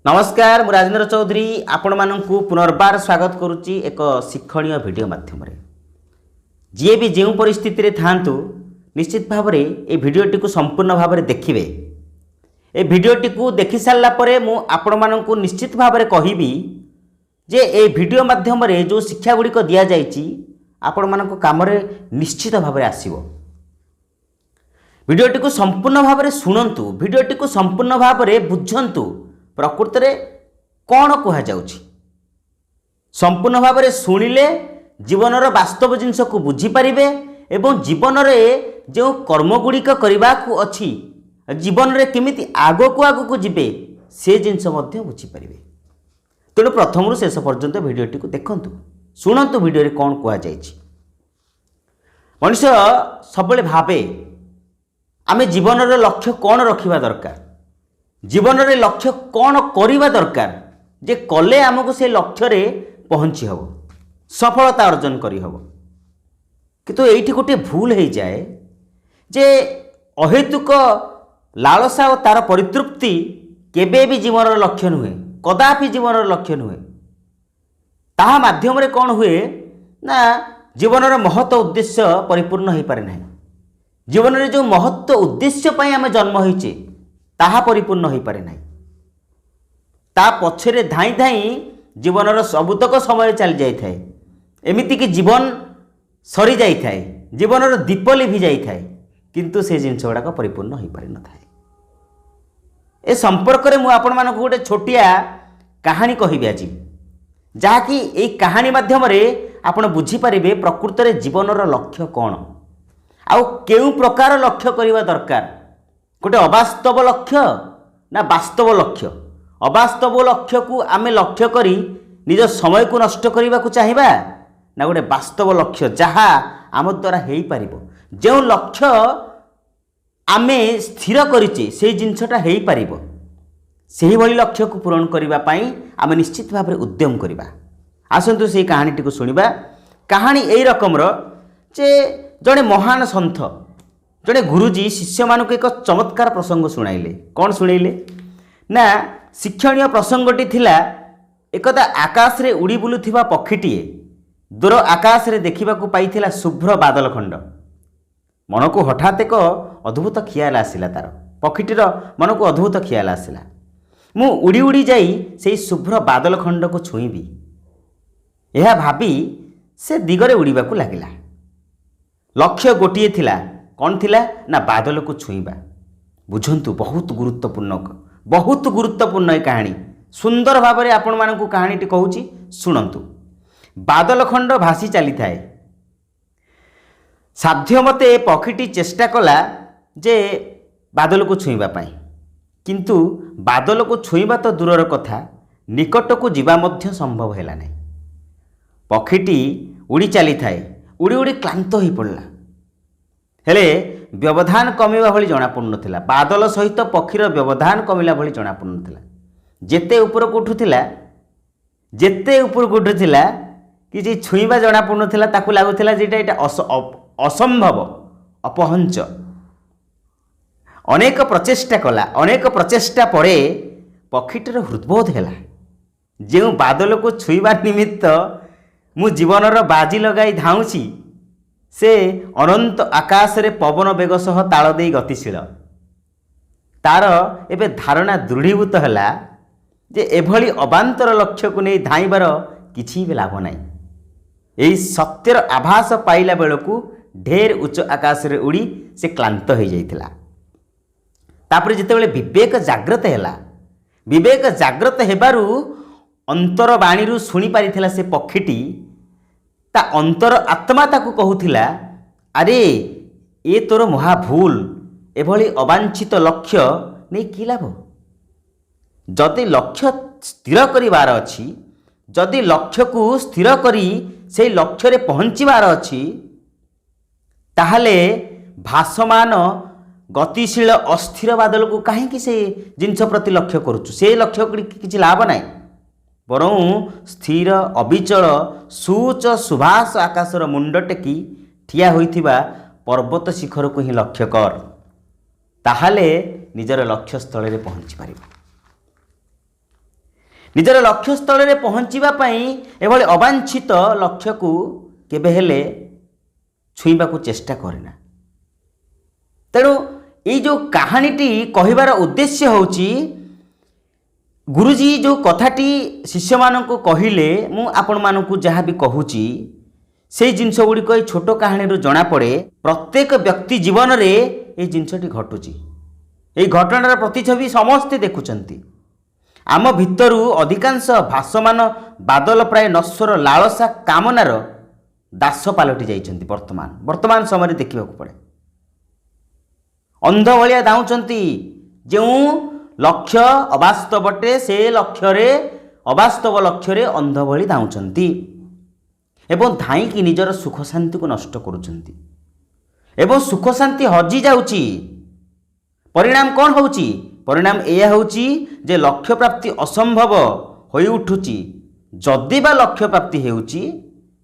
नमस्कार मु राजेंद्र चौधरी आपण मानू पुनर्बार स्वागत करुच्ची एक शिक्षणीय वीडियो माध्यम जी भी जो परिस्थिति रे थांतु निश्चित भाव में ये भिडटी को संपूर्ण भाव में देखिए। ए भिडटी को देखि सारा पर मु आपण मानू निश्चित भाव में कहबी जे ए भिडियो माध्यम जो शिक्षा गुड़िक दि जाइए आपण मान कम निश्चित भाव में आसो। भिडटी को संपूर्ण भाव में शुणु, भिडटी को संपूर्ण भाव में बुझंतु प्रकृत रे कौन कह जाउछि। संपूर्ण भाव में शुणिले जीवनर वास्तव जिनस को बुझीपारे एवं जीवन रे जो कर्म गुड़िक करने को अच्छी जीवन रे केमिति आगो को जीवे से जिनस बुझीपारे। तेणु प्रथम शेष पर्यंत भिडटी को देखंतु, शुणु भिडियो रे कौन कह जाइछि। मनुष्य सबले भावे आमे जीवन रे लक्ष्य कौन रखिबा दरकार, जीवन रे लक्ष्य कौन करिबा दरकार जे कले आमको से लक्ष्य रे पहुँची हब, सफलता अर्जन करी हब। किंतु एठी गोटे भूल हो जाए जे अहेतुक लालसा और तार परितृप्ति केबे भी जीवन लक्ष्य नुहे, कदापि जीवन लक्ष्य नुहे। ताहा माध्यम रे कौन हुए ना जीवन महत्व उद्देश्य परिपूर्ण हो पारे नहीं। जीवन रे जो महत्व उद्देश्य पई आमे जन्म होइचे ताहा परिपूर्ण हो पारे नहीं। ता पछरे धाई धाई जीवन सबुतक समय चली जाई थाए, एमिति कि जीवन सरी जाई थाए, जीवन दीप लिभि जाई थाए, किंतु से जिनस गुड़ाक परिपूर्ण हो पारि न थाए। ए संपर्क में मुझे आपण मानक गोटे छोटिया कहानी कहबी आज, जहाँकि ए कहानी माध्यम आपण बुझीपारे प्रकृत में जीवन लक्ष्य कौन आउ केउ प्रकार लक्ष्य करने दरकार। गोटे अवास्तव लक्ष्य ना वास्तव लक्ष्य। अवास्तव लक्ष्य को आमे लक्ष्य करी निज समय को नष्ट करने को चाहिए ना गोटे वास्तव लक्ष्य जहाँ आम द्वारा हो पार। जो लक्ष्य आमे स्थिर करिचे से जिनसटा हो पार, से भली लक्ष्य को पूरण करने आमे निश्चित भाव में उद्यम करवा। आसतु से कहानी को शुणा। कहानी यही रकम जे जड़े महान सन्थ जड़े गुरुजी शिष्य मानक एक चमत्कार प्रसंग शुणाइले। कौन शुणाइले ना शिक्षणीय प्रसंगटी थिला एकदा आकाश रे उड़ी बुलुथिबा पक्षीटीए दूर आकाश रे देखिबा को पाइथिला शुभ्र बादल खंड। मन को हठात एक अद्भुत ख्याल आसिला, तार पक्षीटीर मन को अद्भुत ख्याल आसिला, मु उड़ी उड़ी जाई से शुभ्र बादल खंड को छुईबी। यह भाबी से दिगरे उड़ीबा को लागिला। लक्ष्य गोटिए थिला, कौन थिला ना बादल को छुईबा। बुझंतु बहुत गुरुत्वपूर्ण ये कहानी। सुंदर भाव में आपण मानकु कहानीटी कहूची, शुणंतु। बादल खंड भासी चली थाए। साध्य मते पक्षीटी चेष्टा कला जे बादल को छुईबा पाई, किंतु बादल को छुईबा तो दूरर कथा निकट को जीवा मध्य संभव हैला नहीं। पक्षीटी उड़ी चली थाए, उड़ी उड़ी क्लांत हो पड़ला, हेले व्यवधान कमिबा भली जना पड़ुनथिला। बादल सहित पक्षीर व्यवधान कमिला भली जना पड़ुनथिला। जेते ऊपर को उठुथिला कि जे छुईबा जना पड़ुनथिला, ताकू लागुथिला जेटा एटा असंभव अपहंच। अनेक प्रचेष्टा कला, अनेक प्रचेष्टा परे पक्षीटर हृदबोध हैला। जो बादल को छुईबा निमित्त मु जीवनर बाजी लगाई धाउची से अनंत आकाश रे पवन बेग सह ताल दे गतिशील। तार एबे धारणा दृढ़ीभूत हैला जे एभली अबांतर लक्ष्य को नहीं धाइबार किछि भी लाभ नहीं। यही सत्यर आभास पाइला बेलू ढेर उच्च आकाश रे उड़ी से क्लांत हो जाइथिला। तापर जितेबाला विवेक जाग्रत हैला, विवेक जाग्रत हेबारु अंतर बाणी शुणी पारिथिला से पक्षीटी ता अंतर आत्मा ताकू कहूथिला, अरे ये तोर महाभूल, एभली अवांछित लक्ष्य नहीं कि लाभ। जदि लक्ष्य स्थिर करिवार अछि, जदि लक्ष्य को स्थिर करी से लक्ष्य रे पहुँचीबार अछि, ताहले भासमान गतिशील अस्थिर बादल को कहीं से जिनस प्रति लक्ष्य करुचु, से लक्ष्य किछि लाभ नहीं। बरं स्थिर अविचल सूच सुभाष आकाशर मुंड टेकी ठिया होइथिबा पर्वत शिखर को ही लक्ष्य कर, ताहले निजर लक्ष्य स्थल में पहुँची पार। ନିଜର ଲକ୍ଷ୍ୟସ୍ଥଳରେ ପହଞ୍ଚିବା ପାଇଁ ଏଭଳି ଅବାଞ୍ଛିତ ଲକ୍ଷ୍ୟକୁ କେବେ ହେଲେ ଛୁଇଁବାକୁ ଚେଷ୍ଟା କରେନା। ତେଣୁ ଏଇ ଯେଉଁ କାହାଣୀଟି କହିବାର ଉଦ୍ଦେଶ୍ୟ ହେଉଛି, ଗୁରୁଜୀ ଯେଉଁ କଥାଟି ଶିଷ୍ୟମାନଙ୍କୁ କହିଲେ, ମୁଁ ଆପଣମାନଙ୍କୁ ଯାହା ବି କହୁଛି ସେଇ ଜିନିଷ ଗୁଡ଼ିକ ଏଇ ଛୋଟ କାହାଣୀରୁ ଜଣାପଡ଼େ। ପ୍ରତ୍ୟେକ ବ୍ୟକ୍ତି ଜୀବନରେ ଏଇ ଜିନିଷଟି ଘଟୁଛି। ଏଇ ଘଟଣାର ପ୍ରତିଛବି ସମସ୍ତେ ଦେଖୁଛନ୍ତି। ଆମ ଭିତରୁ ଅଧିକାଂଶ ଭାସମାନ ବାଦଲ ପ୍ରାୟ ନଶ୍ୱର ଲାଳସା କାମନାର ଦାସ ପାଲଟି ଯାଇଛନ୍ତି। ବର୍ତ୍ତମାନ ସମୟରେ ଦେଖିବାକୁ ପଡ଼େ ଅନ୍ଧ ଭଳିଆ ଧାଉଁଛନ୍ତି। ଯେଉଁ ଲକ୍ଷ୍ୟ ଅବାସ୍ତବ ଅଟେ ସେ ଲକ୍ଷ୍ୟରେ, ଅବାସ୍ତବ ଲକ୍ଷ୍ୟରେ ଅନ୍ଧ ଭଳି ଧାଉଁଛନ୍ତି ଏବଂ ଧାଇଁକି ନିଜର ସୁଖ ଶାନ୍ତିକୁ ନଷ୍ଟ କରୁଛନ୍ତି ଏବଂ ସୁଖ ଶାନ୍ତି ହଜି ଯାଉଛି। ପରିଣାମ କ'ଣ ହେଉଛି? ପରିଣାମ ଏଇଆ ହେଉଛି ଯେ ଲକ୍ଷ୍ୟ ପ୍ରାପ୍ତି ଅସମ୍ଭବ ହୋଇ ଉଠୁଛି। ଯଦି ବା ଲକ୍ଷ୍ୟ ପ୍ରାପ୍ତି ହେଉଛି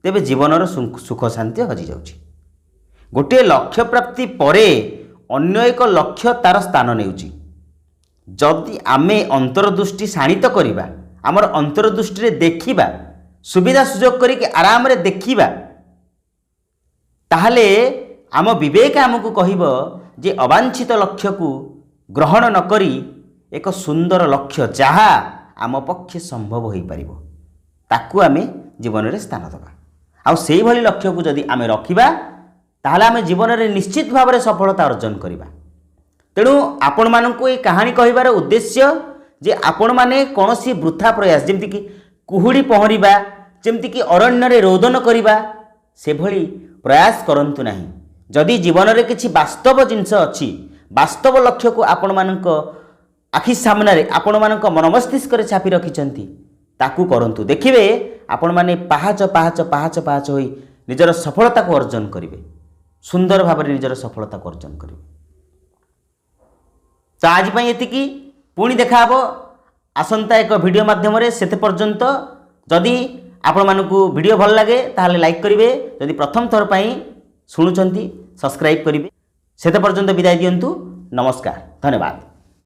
ତେବେ ଜୀବନର ସୁଖ ଶାନ୍ତି ହଜିଯାଉଛି। ଗୋଟିଏ ଲକ୍ଷ୍ୟ ପ୍ରାପ୍ତି ପରେ ଅନ୍ୟ ଏକ ଲକ୍ଷ୍ୟ ତାର ସ୍ଥାନ ନେଉଛି। ଯଦି ଆମେ ଅନ୍ତର୍ଦୃଷ୍ଟି ଶାଣିତ କରିବା, ଆମର ଅନ୍ତର୍ଦୃଷ୍ଟିରେ ଦେଖିବା, ସୁବିଧା ସୁଯୋଗ କରିକି ଆରାମରେ ଦେଖିବା, ତାହେଲେ ଆମ ବିବେକ ଆମକୁ କହିବ ଯେ ଅବାଞ୍ଛିତ ଲକ୍ଷ୍ୟକୁ ଗ୍ରହଣ ନ କରି ଏକ ସୁନ୍ଦର ଲକ୍ଷ୍ୟ ଯାହା ଆମ ପକ୍ଷେ ସମ୍ଭବ ହୋଇପାରିବ ତାକୁ ଆମେ ଜୀବନରେ ସ୍ଥାନ ଦେବା। ଆଉ ସେଇଭଳି ଲକ୍ଷ୍ୟକୁ ଯଦି ଆମେ ରଖିବା ତାହେଲେ ଆମେ ଜୀବନରେ ନିଶ୍ଚିତ ଭାବରେ ସଫଳତା ଅର୍ଜନ କରିବା। ତେଣୁ ଆପଣମାନଙ୍କୁ এই କାହାଣୀ କହିବାର ଉଦ୍ଦେଶ୍ୟ ଯେ ଆପଣମାନେ କୌଣସି ବୃଥା ପ୍ରୟାସ, ଯେମିତିକି କୁହୁଡ଼ି ପହଁରିବା, ଯେମିତିକି ଅରଣ୍ୟରେ ରୋଦନ କରିବା, ସେଭଳି ପ୍ରୟାସ କରନ୍ତୁ ନାହିଁ। ଯଦି ଜୀବନରେ କିଛି ବାସ୍ତବ ଜିନିଷ ଅଛି, ବାସ୍ତବ ଲକ୍ଷ୍ୟକୁ ଆପଣମାନଙ୍କ ଆଖି ସାମ୍ନାରେ, ଆପଣମାନଙ୍କ ମନ ମସ୍ତିଷ୍କରେ ଛାପି ରଖିଛନ୍ତି, ତାକୁ କରନ୍ତୁ। ଦେଖିବେ ଆପଣମାନେ ପାହାଚ ପାହାଚ ପାହାଚ ପାହାଚ ହୋଇ ନିଜର ସଫଳତାକୁ ଅର୍ଜନ କରିବେ, ସୁନ୍ଦର ଭାବରେ ନିଜର ସଫଳତାକୁ ଅର୍ଜନ କରିବେ। ତ ଆଜି ପାଇଁ ଏତିକି, ପୁଣି ଦେଖା ହେବ ଆସନ୍ତା ଏକ ଭିଡ଼ିଓ ମାଧ୍ୟମରେ। ସେତେ ପର୍ଯ୍ୟନ୍ତ ଯଦି ଆପଣମାନଙ୍କୁ ଭିଡ଼ିଓ ଭଲ ଲାଗେ ତାହେଲେ ଲାଇକ୍ କରିବେ, ଯଦି ପ୍ରଥମ ଥର ପାଇଁ ଶୁଣୁଛନ୍ତି ସବସ୍କ୍ରାଇବ୍ କରିବେ। ସେତେ ପର୍ଯ୍ୟନ୍ତ ବିଦାୟ ଦିଅନ୍ତୁ। ନମସ୍କାର, ଧନ୍ୟବାଦ।